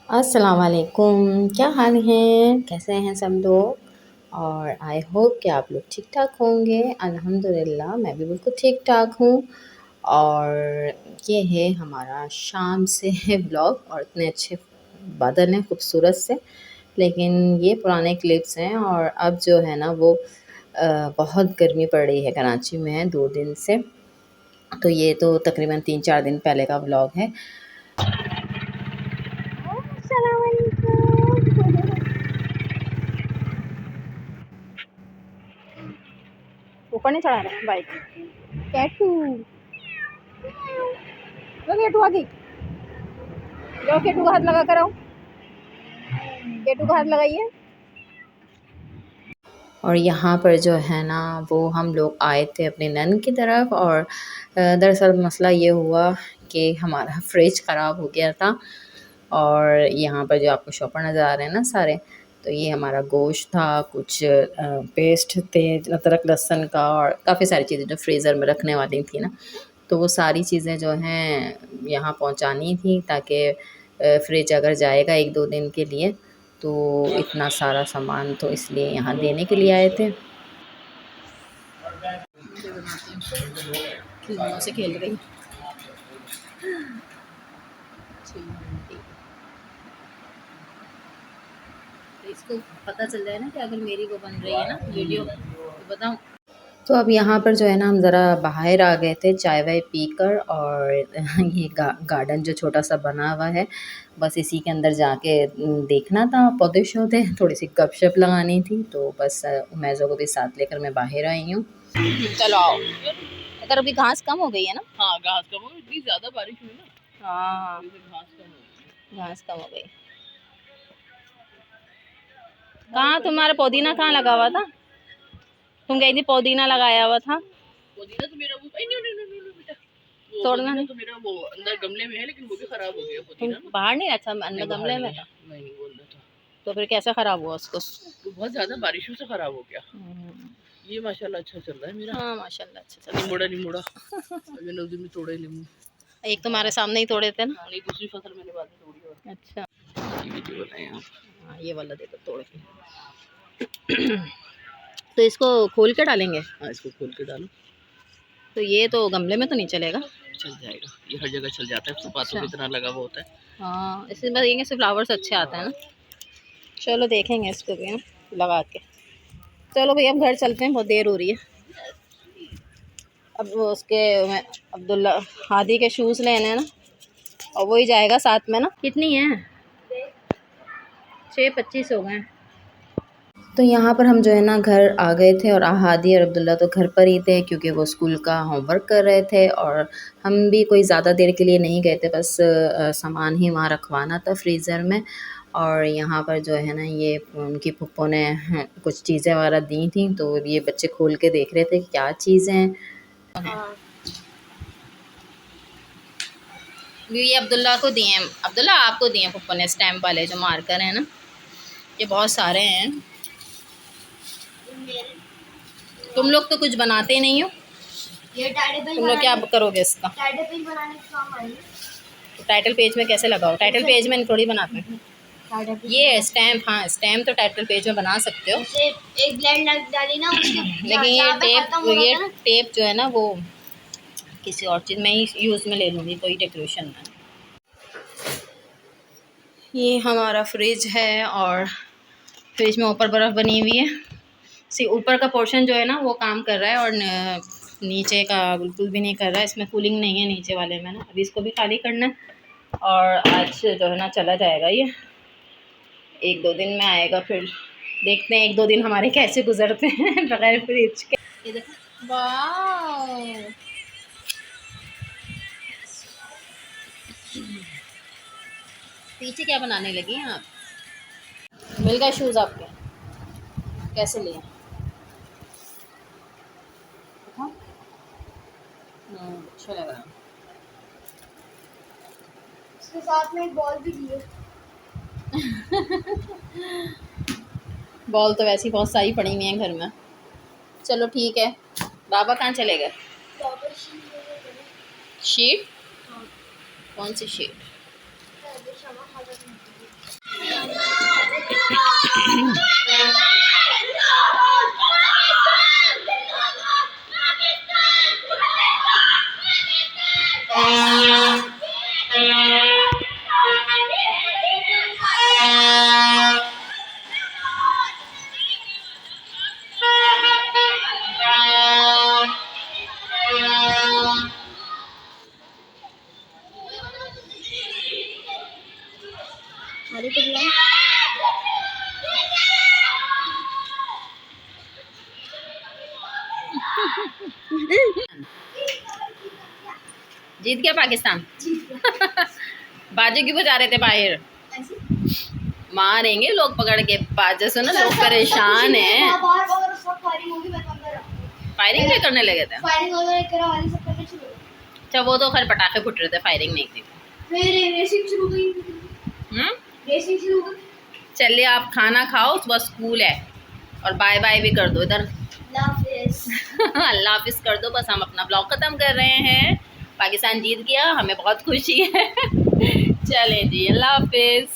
अस्सलाम वालेकुम, क्या हाल है? कैसे हैं सब लोग? और आई होप कि आप लोग ठीक-ठाक होंगे। अल्हम्दुलिल्लाह मैं भी बिल्कुल ठीक-ठाक हूँ। और ये है हमारा शाम से व्लॉग और इतने अच्छे बादल हैं खूबसूरत से। लेकिन ये पुराने क्लिप्स हैं और अब जो है ना वो बहुत गर्मी पड़ रही है कराची में 2 दिन से। तो ये तो तकरीबन 3-4 दिन पहले का व्लॉग है। अस्सलाम वालेकुम। ऊपर नहीं चढ़ा रहा बाइक। कैटू, लो केटू आ गई। लो केटू का हाथ लगा कर आओ। केटू का हाथ लगाइए। और यहाँ पर जो है ना वो हम लोग आए थे अपनी नन की तरफ। और दरअसल मसला ये हुआ कि हमारा फ्रिज ख़राब हो गया था। और यहाँ पर जो आपको शॉपर नज़र आ रहे हैं ना सारे, तो ये हमारा गोश्त था, कुछ पेस्ट थे अदरक लहसुन का, और काफ़ी सारी चीज़ें जो फ्रीज़र में रखने वाली थी ना, तो वो सारी चीज़ें जो हैं यहाँ पहुँचानी थी ताकि फ्रिज अगर जाएगा 1-2 दिन के लिए, तो इतना सारा सामान तो इसलिए यहाँ देने के लिए आए थे। खिलौनों से खेल रही चिंटी। तो इसको पता चल जाए ना कि अगर मेरी वो बन रही है ना वीडियो तो बताऊँ। तो अब यहाँ पर जो है ना हम ज़रा बाहर आ गए थे चाय वाय पीकर। और ये गार्डन जो छोटा सा बना हुआ है, बस इसी के अंदर जाके देखना था पौधे शौधे, थोड़ी सी गपशप लगानी थी, तो बस मैज़ो को भी साथ लेकर मैं बाहर आई हूँ। चलो आओ। अगर अभी घास कम हो गई है ना। हाँ घास कम हो गई, इतनी ज़्यादा बारिश हुई ना। हाँ घास कम हो गई। कहाँ तुम्हारा पुदीना कहाँ लगा हुआ था? तुम कही थी पुदीना लगाया हुआ था। पुदीना तो मेरा वो बेटा तोड़ना नहीं, तो मेरा वो अंदर गमले में है, लेकिन वो भी खराब हो गया पुदीना। बाहर नहीं रखा अंदर गमले में था? नहीं बोल रहा था। तो फिर कैसे खराब हुआ उसको? तो बहुत ज्यादा बारिशों से खराब हो गया। ये माशाल्लाह अच्छा चल रहा है मेरा। हाँ माशाल्लाह अच्छा चल रहा है। निमोड़ा मैंने उस दिन भी तोड़े नींबू। एक तुम्हारे सामने ही तोड़े थे ना। नहीं दूसरी फसल मैंने बाद में तोड़ी है। अच्छा ये वीडियो बनाए आप। हाँ ये वाला देखो तोड़ के। तो इसको खोल के डालेंगे? हाँ इसको खोल के डालो। तो ये तो गमले में तो नहीं चलेगा? चल जाएगा, ये हर जगह चल जाता है, फुटपाथों पे इतना लगा हुआ होता है। हाँ इसमें बस ये फ्लावर्स अच्छे आते हैं ना। चलो देखेंगे इसको भी हम लगा के। चलो भैया अब घर चलते हैं, बहुत देर हो रही है। अब वो उसके अब्दुल्ला हादी के शूज़ लेने हैं ना, और वही जाएगा साथ में ना। कितनी है? 6:25 हो गए। तो यहाँ पर हम जो है ना घर आ गए थे, और हादी और अब्दुल्ला तो घर पर ही थे क्योंकि वो स्कूल का होमवर्क कर रहे थे। और हम भी कोई ज़्यादा देर के लिए नहीं गए थे, बस सामान ही वहाँ रखवाना था फ्रीज़र में। और यहाँ पर जो है ना ये उनकी फूफो ने कुछ चीज़ें वगैरह दी थी, तो ये बच्चे खोल के देख रहे थे कि क्या चीज़ें हैं। ये अब्दुल्ला को दिए हैं, अब्दुल्ला आपको दिए हैं फूफो ने स्टैम्प वाले जो मार्कर हैं ना, ये बहुत सारे हैं। तुम लोग तो कुछ बनाते नहीं हो, ये तुम लोग क्या करोगे इसका? टाइटल पेज बनाने का काम आएगा। तो टाइटल पेज में कैसे लगाओ? टाइटल पेज में थोड़ी बनाते हैं। ये स्टैम्प, हाँ स्टैम्प तो टाइटल पेज में बना सकते हो। एक ब्लेंड लग डाली ना लेकिन ये टेप जो है ना वो किसी और चीज़ में ही यूज़ में ले लूँगी, कोई डेकोरेशन में। ये हमारा फ्रिज है, और फ्रिज में ऊपर बर्फ़ बनी हुई है। ऊपर का पोर्शन जो है ना वो काम कर रहा है, और नीचे का बिल्कुल भी नहीं कर रहा है। इसमें कूलिंग नहीं है नीचे वाले में ना। अभी इसको भी खाली करना है, और आज जो है ना चला जाएगा ये। 1-2 दिन में आएगा, फिर देखते हैं 1-2 दिन हमारे कैसे गुजरते हैं बगैर फ्रिज के। ये देखो, वाह पीछे क्या बनाने लगी हैं आप? मिल गए शूज़ आपके? कैसे लिए? अच्छा लग रहा है। इसके साथ में एक बॉल भी दी है। बॉल तो वैसे ही बहुत सारी पड़ी हुई हैं घर में। चलो ठीक है। बाबा कहाँ चले गए? शीट? हाँ। कौन सी शीट? अरे तो बुलाओ। जीत गया पाकिस्तान। बाजू क्यों बजा रहे थे बाहर? मारेंगे लोग पकड़ के, बाजू से ना लोग परेशान हैं। फायरिंग भी करने लगे थे। अच्छा वो तो खैर पटाखे फुट रहे थे, फायरिंग नहीं थी। चलिए आप खाना खाओ, सुबह स्कूल है। और बाय बाय भी कर दो इधर। अल्लाह हाफिज कर दो। बस हम अपना ब्लॉग खत्म कर रहे हैं। पाकिस्तान जीत गया, हमें बहुत खुशी है। चलें जी, अल्लाह हाफिज।